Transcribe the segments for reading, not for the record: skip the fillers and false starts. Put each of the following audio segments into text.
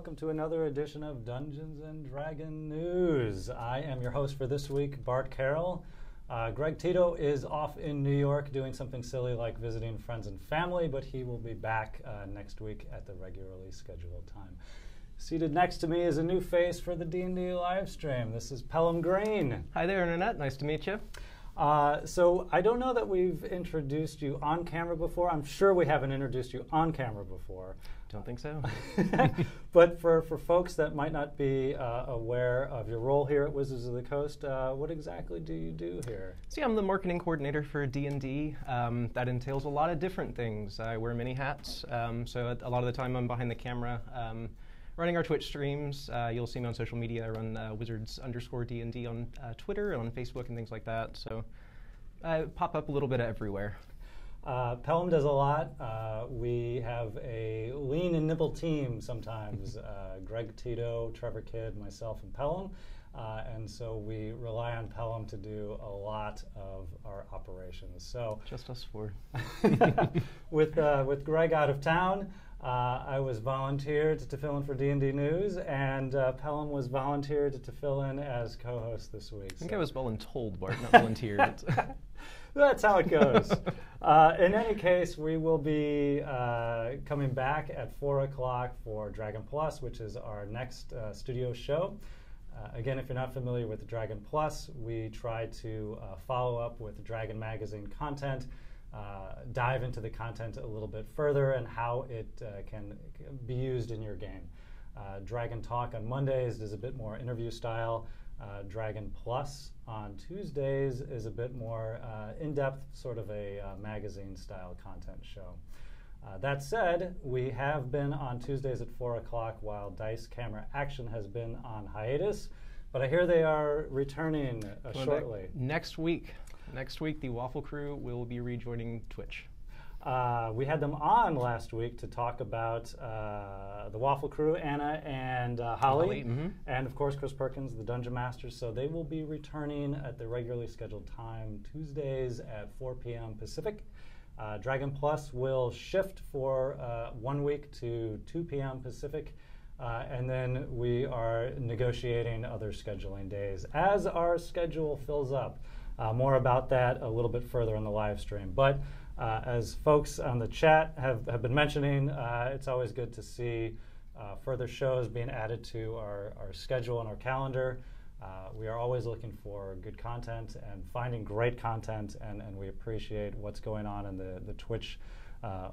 welcome to another edition of Dungeons and Dragon News. I am your host for this week, Bart Carroll. Greg Tito is off in New York doing something silly like visiting friends and family, but he will be back next week at the regularly scheduled time. Seated next to me is a new face for the D&D live stream. This is Pelham Green. Hi there, Internet. Nice to meet you. So I don't know that we've introduced you on camera before. I'm sure we haven't introduced you on camera before. Don't think so. But for folks that might not be aware of your role here at Wizards of the Coast, what exactly do you do here? See, I'm the marketing coordinator for D&D. That entails a lot of different things. I wear many hats, so a lot of the time I'm behind the camera. Running our Twitch streams. You'll see me on social media. I run Wizards_D&D on Twitter and on Facebook and things like that. So I pop up a little bit everywhere. Pelham does a lot. We have a lean and nimble team sometimes. Greg Tito, Trevor Kidd, myself, and Pelham. And so we rely on Pelham to do a lot of our operations. So just us four. with Greg out of town, I was volunteered to fill in for D&D News, and Pelham was volunteered to fill in as co-host this week. I think I was voluntold, Bart, not volunteered. That's how it goes. In any case, we will be coming back at 4 o'clock for Dragon Plus, which is our next studio show. Again, if you're not familiar with Dragon Plus, we try to follow up with Dragon Magazine content, dive into the content a little bit further and how it can be used in your game. Dragon Talk on Mondays is a bit more interview style. Dragon Plus on Tuesdays is a bit more in-depth, sort of a magazine style content show. That said, we have been on Tuesdays at 4 o'clock while Dice Camera Action has been on hiatus, but I hear they are returning shortly. Next week, the Waffle Crew will be rejoining Twitch. We had them on last week to talk about the Waffle Crew, Anna and Holly, and of course Chris Perkins, the Dungeon Masters. So they will be returning at the regularly scheduled time, Tuesdays at 4 p.m. Pacific. Dragon Plus will shift for 1 week to 2 p.m. Pacific, and then we are negotiating other scheduling days as our schedule fills up. More about that a little bit further in the live stream. But as folks on the chat have been mentioning, it's always good to see further shows being added to our schedule and our calendar. We are always looking for good content and finding great content, and we appreciate what's going on in the Twitch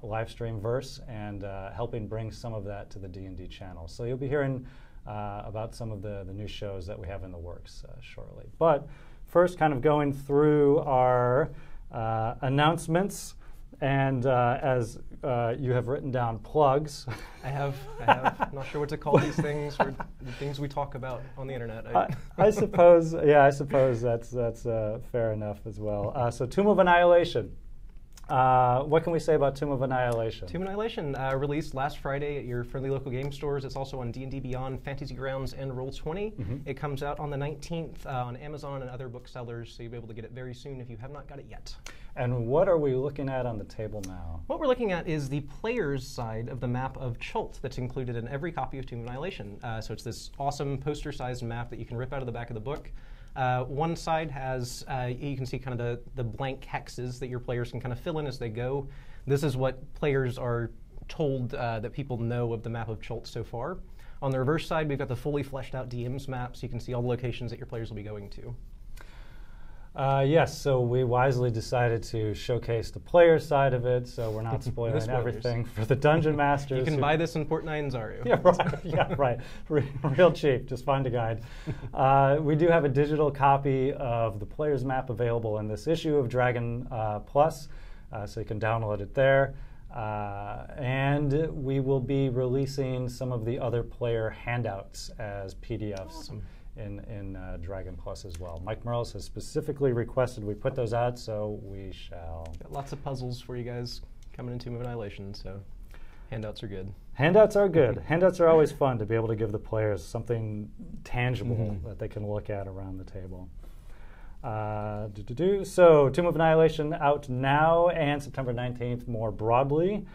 live stream verse and helping bring some of that to the D&D channel. So you'll be hearing about some of the new shows that we have in the works shortly. But first, kind of going through our announcements, and as you have written down plugs. I have. I'm not sure what to call these things, or the things we talk about on the internet. I suppose that's fair enough as well. So Tomb of Annihilation. What can we say about Tomb of Annihilation? Tomb of Annihilation released last Friday at your friendly local game stores. It's also on D&D Beyond, Fantasy Grounds, and Roll20. It comes out on the 19th on Amazon and other booksellers, so you'll be able to get it very soon if you have not got it yet. And what are we looking at on the table now? What we're looking at is the player's side of the map of Chult that's included in every copy of Tomb of Annihilation. So it's this awesome poster-sized map that you can rip out of the back of the book. One side has, you can see kind of the blank hexes that your players can kind of fill in as they go. This is what players are told that people know of the map of Chult so far. On the reverse side, we've got the fully fleshed out DM's map, so you can see all the locations that your players will be going to. Yes, so we wisely decided to showcase the player side of it, so we're not spoiling everything for the Dungeon Masters. You can buy this in Port 9 Zaru. Yeah, right. Real cheap. Just find a guide. We do have a digital copy of the player's map available in this issue of Dragon Plus, so you can download it there. And we will be releasing some of the other player handouts as PDFs. Awesome. In Dragon Plus as well. Mike Merles has specifically requested we put those out, so we shall. Got lots of puzzles for you guys coming into Tomb of Annihilation, so handouts are good. Handouts are good. Handouts are always fun to be able to give the players something tangible that they can look at around the table. So Tomb of Annihilation out now and September 19th more broadly.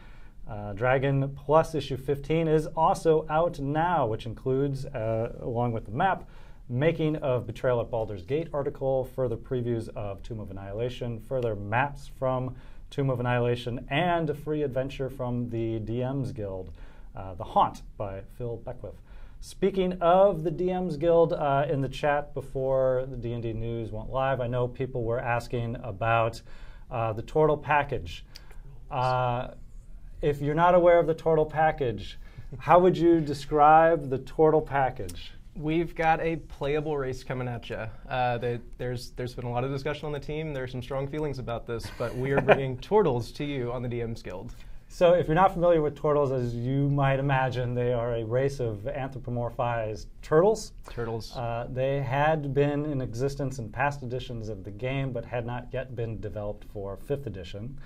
Dragon Plus issue 15 is also out now, which includes, along with the map, making of Betrayal at Baldur's Gate article, further previews of Tomb of Annihilation, further maps from Tomb of Annihilation, and a free adventure from the DMs Guild, The Haunt by Phil Beckwith. Speaking of the DMs Guild, in the chat before the D&D news went live, I know people were asking about the Tortle package. If you're not aware of the Tortle package, how would you describe the Tortle package? We've got a playable race coming at you. There's been a lot of discussion on the team. There's some strong feelings about this, but we are bringing Tortles to you on the DMs Guild. So if you're not familiar with Tortles, as you might imagine, they are a race of anthropomorphized turtles. They had been in existence in past editions of the game, but had not yet been developed for 5th edition.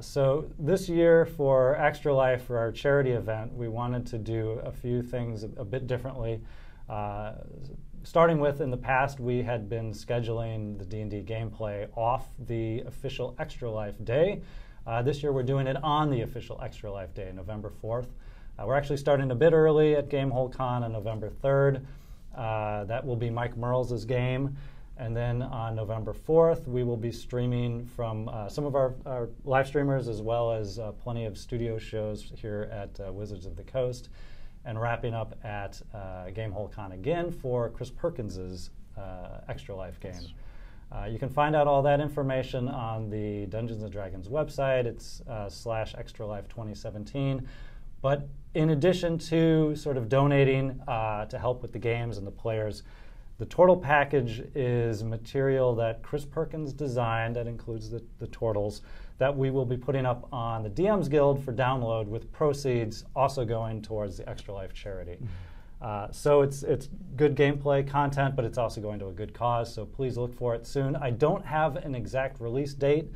So this year for Extra Life, for our charity event, we wanted to do a few things a bit differently. Starting with, in the past, we had been scheduling the D&D gameplay off the official Extra Life day. This year we're doing it on the official Extra Life day, November 4th. We're actually starting a bit early at Gamehole Con on November 3rd. That will be Mike Merles' game. And then on November 4th, we will be streaming from some of our live streamers, as well as plenty of studio shows here at Wizards of the Coast, and wrapping up at Gamehole Con again for Chris Perkins' Extra Life game. You can find out all that information on the Dungeons & Dragons website. It's /ExtraLife2017. But in addition to sort of donating to help with the games and the players, the Tortle package is material that Chris Perkins designed that includes the Tortles that we will be putting up on the DMs Guild for download, with proceeds also going towards the Extra Life charity. So it's good gameplay content, but it's also going to a good cause, so please look for it soon. I don't have an exact release date,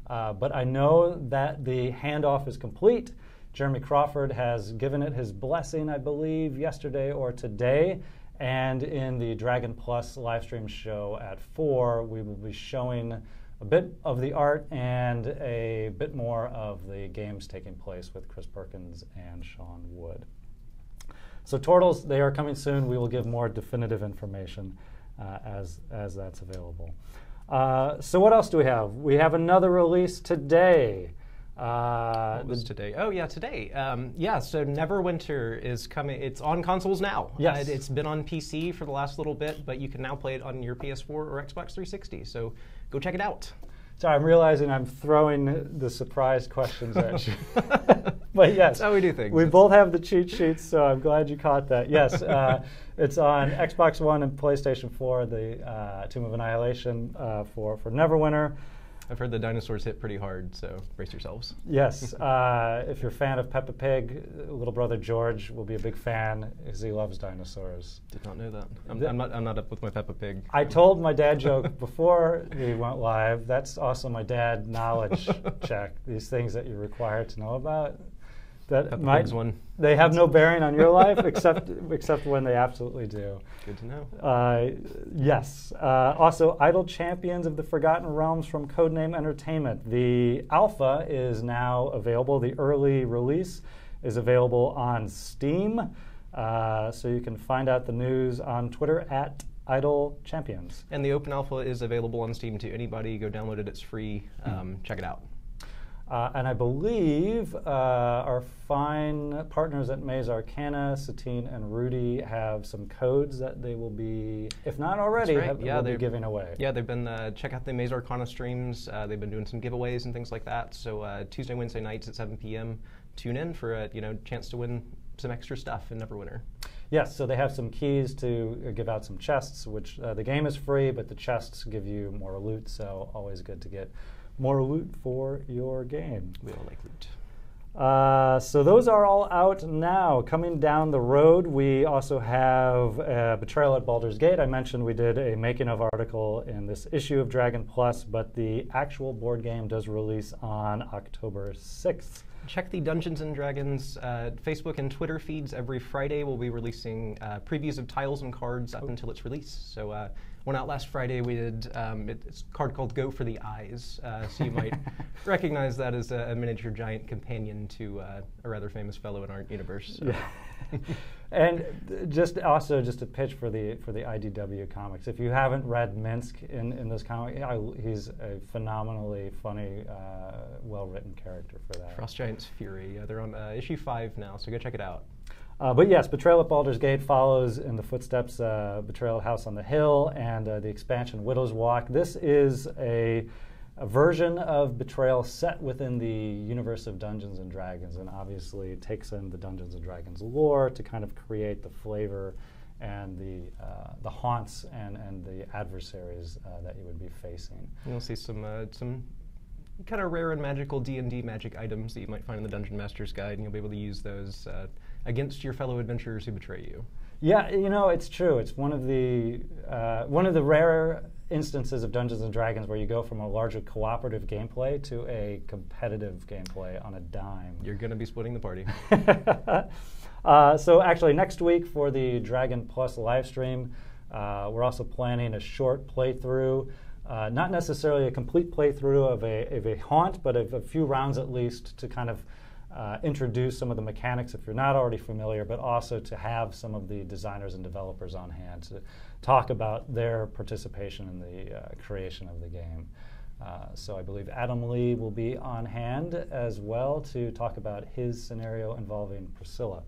but I know that the handoff is complete. Jeremy Crawford has given it his blessing, I believe, yesterday or today, and in the Dragon Plus livestream show at 4, we will be showing a bit of the art and a bit more of the games taking place with Chris Perkins and Sean Wood. So Tortles, they are coming soon. We will give more definitive information as that's available. So what else do we have? We have another release today. What was today? Oh, yeah, today. So Neverwinter is coming. It's on consoles now. Yes. It's been on PC for the last little bit, but you can now play it on your PS4 or Xbox 360. So go check it out. Sorry, I'm realizing I'm throwing the surprise questions at you. But yes, that's how we do things. We both have the cheat sheets, so I'm glad you caught that. Yes, it's on Xbox One and PlayStation 4, the Tomb of Annihilation for Neverwinter. I've heard the dinosaurs hit pretty hard, so brace yourselves. Yes, if you're a fan of Peppa Pig, little brother George will be a big fan because he loves dinosaurs. Did not know that. I'm not up with my Peppa Pig. I told my dad joke before we went live. That's also my dad knowledge check. These things that you're required to know about. That Pig's one. They have no bearing on your life, except when they absolutely do. Good to know. Yes. Also, Idle Champions of the Forgotten Realms from Codename Entertainment. The alpha is now available. The early release is available on Steam. So you can find out the news on Twitter at Idle Champions. And the open alpha is available on Steam to anybody. Go download it. It's free. Check it out. And I believe our fine partners at Maze Arcana, Satine and Rudy, have some codes that they will be, if not already, will be giving away. Yeah, they've been, check out the Maze Arcana streams. They've been doing some giveaways and things like that. So Tuesday, Wednesday nights at 7 p.m., tune in for a chance to win some extra stuff in Neverwinter. Yes, so they have some keys to give out some chests, which the game is free, but the chests give you more loot, so always good to get more loot for your game. We all like loot. So those are all out now. Coming down the road, we also have Betrayal at Baldur's Gate. I mentioned we did a making of article in this issue of Dragon Plus, but the actual board game does release on October 6th. Check the Dungeons & Dragons Facebook and Twitter feeds. Every Friday we'll be releasing previews of tiles and cards up until its release. So went out last Friday. We did it's a card called Go for the Eyes, so you might recognize that as a miniature giant companion to a rather famous fellow in our universe. So. Yeah. And just a pitch for the IDW comics. If you haven't read Minsk in this comic, he's a phenomenally funny, well-written character for that. Frost Giant's Fury. They're on issue 5 now, so go check it out. But yes, Betrayal at Baldur's Gate follows in the footsteps Betrayal at House on the Hill and the expansion Widow's Walk. This is a version of Betrayal set within the universe of Dungeons & Dragons, and obviously takes in the Dungeons & Dragons lore to kind of create the flavor and the haunts and the adversaries that you would be facing. You'll see some kind of rare and magical D&D magic items that you might find in the Dungeon Master's Guide, and you'll be able to use those against your fellow adventurers who betray you. Yeah, it's true. It's one of the rare instances of Dungeons & Dragons where you go from a largely cooperative gameplay to a competitive gameplay on a dime. You're going to be splitting the party. So actually next week for the Dragon Plus live stream, we're also planning a short playthrough, not necessarily a complete playthrough of a haunt, but of a few rounds at least to kind of introduce some of the mechanics if you're not already familiar, but also to have some of the designers and developers on hand to talk about their participation in the creation of the game. So I believe Adam Lee will be on hand as well to talk about his scenario involving Priscilla.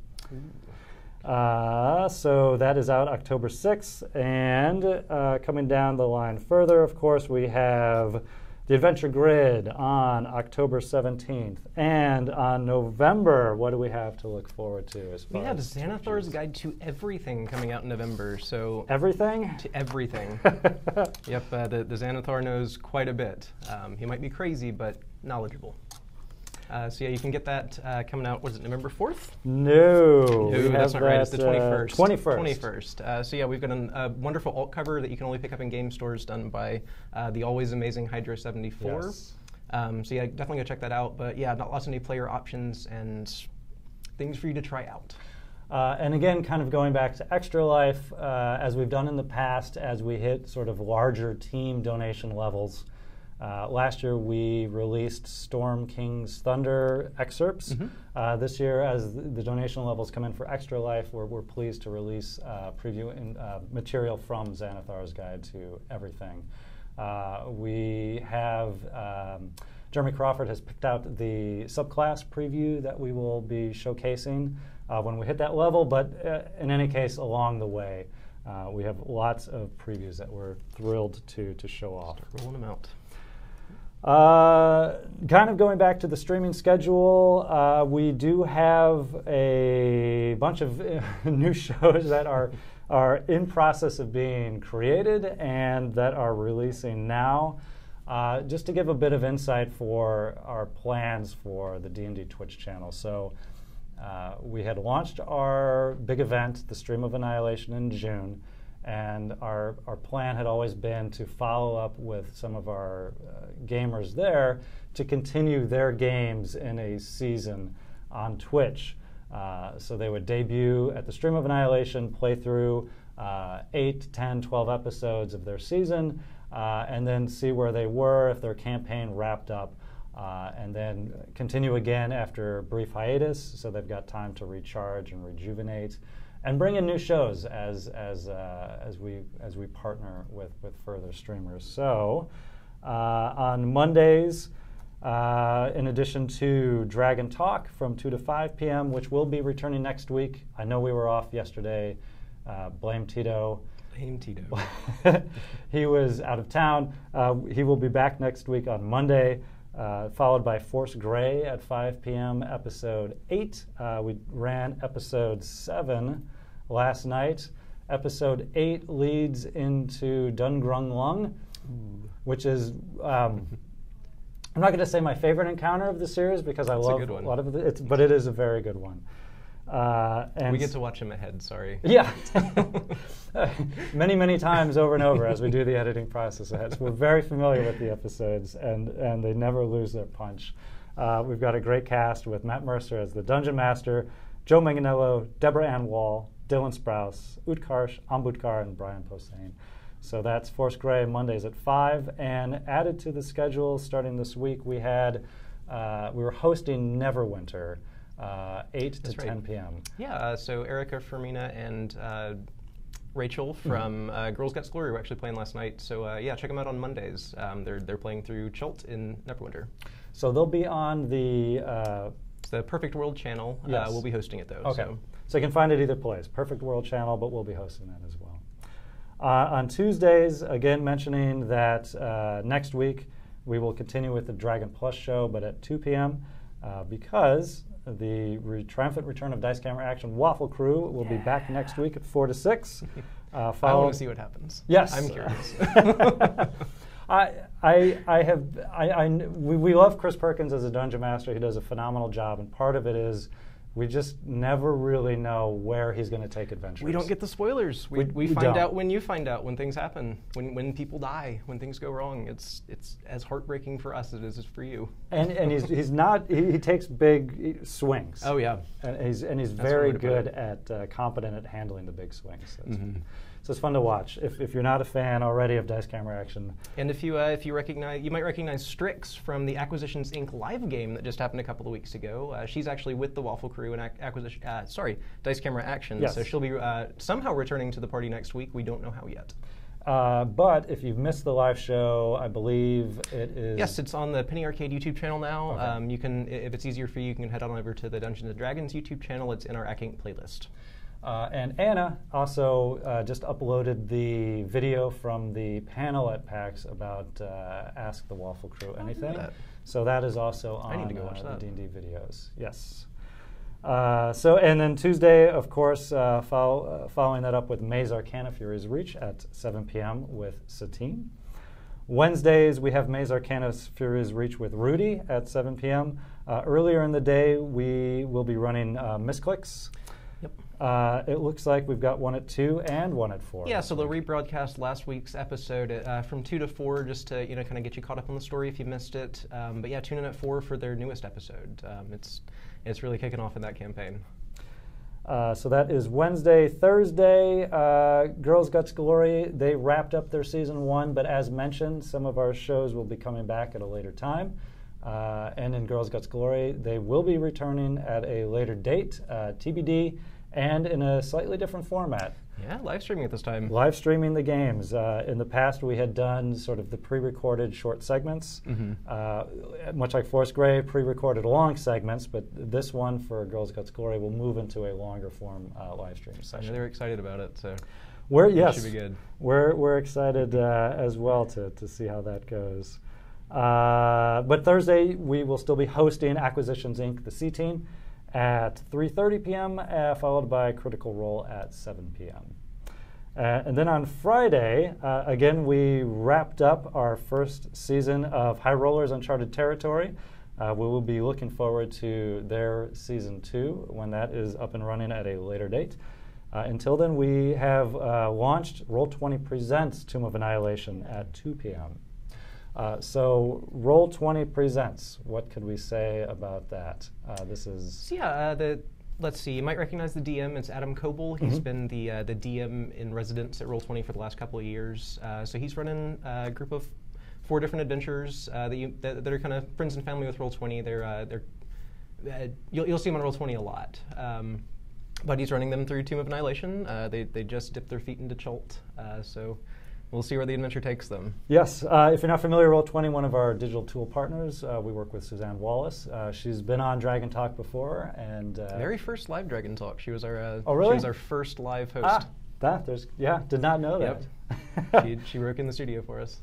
So that is out October 6th, and coming down the line further, of course, we have the Adventure Grid on October 17th. And on November, what do we have to look forward to? We have Xanathar's Guide to Everything coming out in November. So everything? To everything. Yep, the Xanathar knows quite a bit. He might be crazy, but knowledgeable. So yeah, you can get that coming out, what is it, November 4th? No, that's not right. It's the 21st. 21st. So yeah, we've got a wonderful alt cover that you can only pick up in game stores done by the always amazing Hydra 74. Yes. So yeah, definitely go check that out. But yeah, lots of new player options and things for you to try out. And again, kind of going back to Extra Life, as we've done in the past, as we hit sort of larger team donation levels. Last year we released Storm King's Thunder excerpts. Mm-hmm. This year, as the donation levels come in for Extra Life, we're pleased to release preview material from Xanathar's Guide to Everything. We have Jeremy Crawford has picked out the subclass preview that we will be showcasing when we hit that level, but in any case, along the way, we have lots of previews that we're thrilled to show off. Start rolling them out. Kind of going back to the streaming schedule, we do have a bunch of new shows that are in process of being created and that are releasing now. Just to give a bit of insight for our plans for the D&D Twitch channel. So we had launched our big event, the Stream of Annihilation, in June. And our plan had always been to follow up with some of our gamers there to continue their games in a season on Twitch. So they would debut at the Stream of Annihilation, play through 8, 10, 12 episodes of their season, and then see where they were if their campaign wrapped up, and then continue again after a brief hiatus, so they've got time to recharge and rejuvenate. And bring in new shows as we partner with further streamers. So on Mondays, in addition to Dragon Talk from 2 to 5 p.m., which will be returning next week. I know we were off yesterday. Blame Tito. Blame Tito. He was out of town. He will be back next week on Monday. Followed by Force Grey at 5 p.m., episode 8. We ran episode 7 last night. Episode 8 leads into Dun Grung Lung, which is, I'm not going to say my favorite encounter of the series because I love a lot of it, but it is a very good one. And we get to watch him ahead, sorry. Yeah. many times over and over as we do the editing process ahead. So we're very familiar with the episodes, and they never lose their punch. We've got a great cast with Matt Mercer as the Dungeon Master, Joe Manganiello, Deborah Ann Wall, Dylan Sprouse, Utkarsh Ambudkar, and Brian Posehn. So that's Force Grey Mondays at 5. And added to the schedule starting this week, we were hosting Neverwinter, 8 to 10 p.m. Yeah, so Erica, Fermina, and Rachel from Girls Guts Glory were actually playing last night. So yeah, check them out on Mondays. They're playing through Chult in Neverwinter. So they'll be on the Perfect World channel. Yes. We'll be hosting it though. Okay. So you can find it either place, Perfect World channel, but we'll be hosting that as well. On Tuesdays, again mentioning that next week we will continue with the Dragon Plus show, but at 2 p.m. Because the triumphant return of Dice Camera Action Waffle Crew will be back next week at 4 to 6. I want to see what happens. Yes. I'm curious. We love Chris Perkins as a Dungeon Master. He does a phenomenal job, and part of it is we just never really know where he's going to take adventures. We don't get the spoilers. We find out when you find out, when things happen, when people die, when things go wrong. It's as heartbreaking for us as it is for you. And he takes big swings. Oh yeah. And he's very good at competent at handling the big swings. So it's fun to watch. If you're not a fan already of Dice Camera Action. And if you recognize, you might recognize Strix from the Acquisitions Inc. live game that just happened a couple of weeks ago. She's actually with the Waffle Crew and Dice Camera Action. Yes. So she'll be somehow returning to the party next week. We don't know how yet. But if you've missed the live show, I believe it is. Yes, it's on the Penny Arcade YouTube channel now. Okay. You can, if it's easier for you, you can head on over to the Dungeons & Dragons YouTube channel. It's in our Ack Inc. playlist. And Anna also just uploaded the video from the panel at PAX about Ask the Waffle Crew Anything. So that is also on I need to go watch that. the D&D videos. Yes. And then Tuesday, of course, following that up with Maze Arcana Fury's Reach at 7 p.m. with Satine. Wednesdays, we have Maze Arcana Fury's Reach with Rudy at 7 p.m. Earlier in the day, we will be running Misclicks. It looks like we've got one at 2 and one at 4. Yeah, so they'll rebroadcast last week's episode from 2 to 4 just to kind of get you caught up on the story if you missed it. But yeah, tune in at 4 for their newest episode. It's really kicking off in that campaign. So that is Wednesday. Thursday, Girls Guts Glory, they wrapped up their season 1, but as mentioned, some of our shows will be coming back at a later time. And in Girls Guts Glory, they will be returning at a later date, TBD, and in a slightly different format. Yeah, live streaming at this time. Live streaming the games. In the past, we had done sort of the pre-recorded short segments, much like Force Grey, pre-recorded long segments, but this one for Girls Guts Glory will move into a longer form live stream session. They're excited about it, so it should be good. We're excited as well to see how that goes. But Thursday, we will still be hosting Acquisitions Inc., the C Team, at 3:30 p.m., followed by Critical Role at 7 p.m. And then on Friday, again, we wrapped up our first season of High Rollers Uncharted Territory. We will be looking forward to their Season 2 when that is up and running at a later date. Until then, we have launched Roll20 Presents Tomb of Annihilation at 2 p.m. So Roll20 Presents, what could we say about that? This is... So yeah, let's see, you might recognize the DM. It's Adam Coble. He's been the DM in residence at Roll20 for the last couple of years. So he's running a group of 4 different adventures that are kind of friends and family with Roll20. You'll see him on Roll20 a lot. But he's running them through Tomb of Annihilation. They just dipped their feet into Chult. So we'll see where the adventure takes them. Yes. If you're not familiar, Roll20, one of our digital tool partners, we work with Suzanne Wallace. She's been on Dragon Talk before, and very first live Dragon Talk. She was our really? She was our first live host. Did not know that. She broke in the studio for us.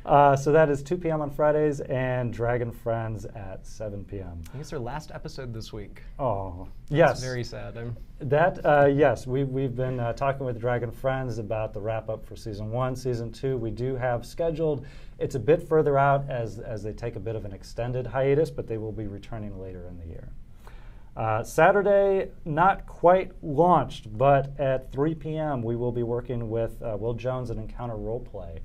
So that is 2 p.m. on Fridays and Dragon Friends at 7 p.m. I think it's their last episode this week. Oh, yes. It's very sad. Yes, we've been talking with Dragon Friends about the wrap-up for Season 1. Season 2 we do have scheduled. It's a bit further out as they take a bit of an extended hiatus, but they will be returning later in the year. Saturday, not quite launched, but at 3 p.m. we will be working with Will Jones at Encounter Roleplay.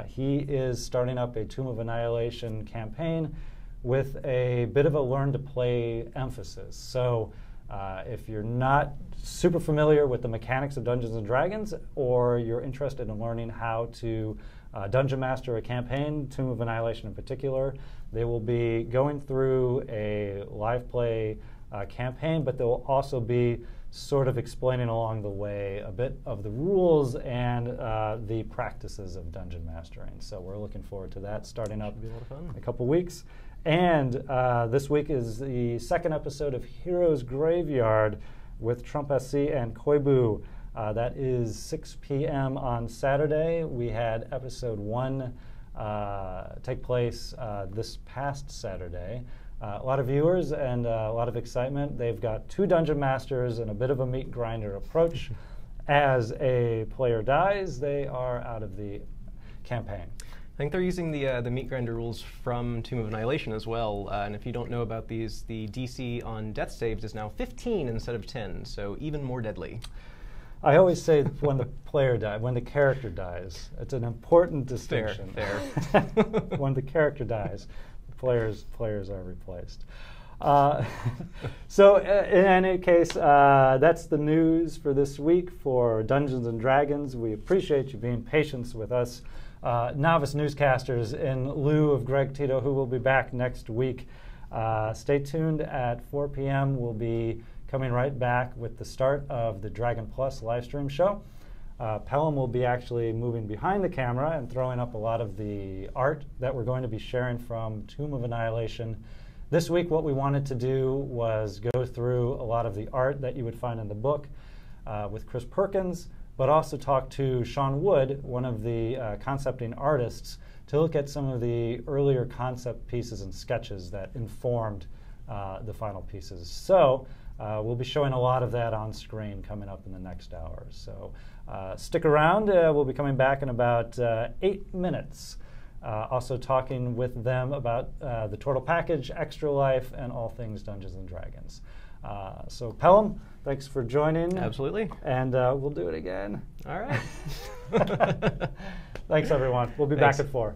He is starting up a Tomb of Annihilation campaign with a bit of a learn-to-play emphasis. So If you're not super familiar with the mechanics of Dungeons & Dragons, or you're interested in learning how to Dungeon Master a campaign, Tomb of Annihilation in particular, they will be going through a live play campaign, but they will also be sort of explaining along the way a bit of the rules and the practices of dungeon mastering. So we're looking forward to that starting up in a couple weeks. And this week is the second episode of Heroes Graveyard with Trump SC and Koibu. That is 6 p.m. on Saturday. We had episode 1 take place this past Saturday. A lot of viewers and a lot of excitement. They've got 2 dungeon masters and a bit of a meat grinder approach. As a player dies, they are out of the campaign. I think they're using the meat grinder rules from Tomb of Annihilation as well. And if you don't know about these, the DC on death saves is now 15 instead of 10, so even more deadly. I always say when the player dies, when the character dies, it's an important distinction. Fair. When the character dies, players are replaced. So in any case, that's the news for this week for Dungeons & Dragons. We appreciate you being patient with us, novice newscasters, in lieu of Greg Tito, who will be back next week. Stay tuned at 4 p.m. We'll be coming right back with the start of the Dragon Plus live stream show. Pelham will be actually moving behind the camera and throwing up a lot of the art that we're going to be sharing from Tomb of Annihilation. This week, what we wanted to do was go through a lot of the art that you would find in the book with Chris Perkins, but also talk to Sean Wood, one of the concepting artists, to look at some of the earlier concept pieces and sketches that informed the final pieces. So we'll be showing a lot of that on screen coming up in the next hour. So stick around. We'll be coming back in about 8 minutes. Also talking with them about the Turtle Package, Extra Life, and all things Dungeons & Dragons. So Pelham, thanks for joining. Absolutely. And we'll do it again. All right. Thanks, everyone. We'll be back at 4.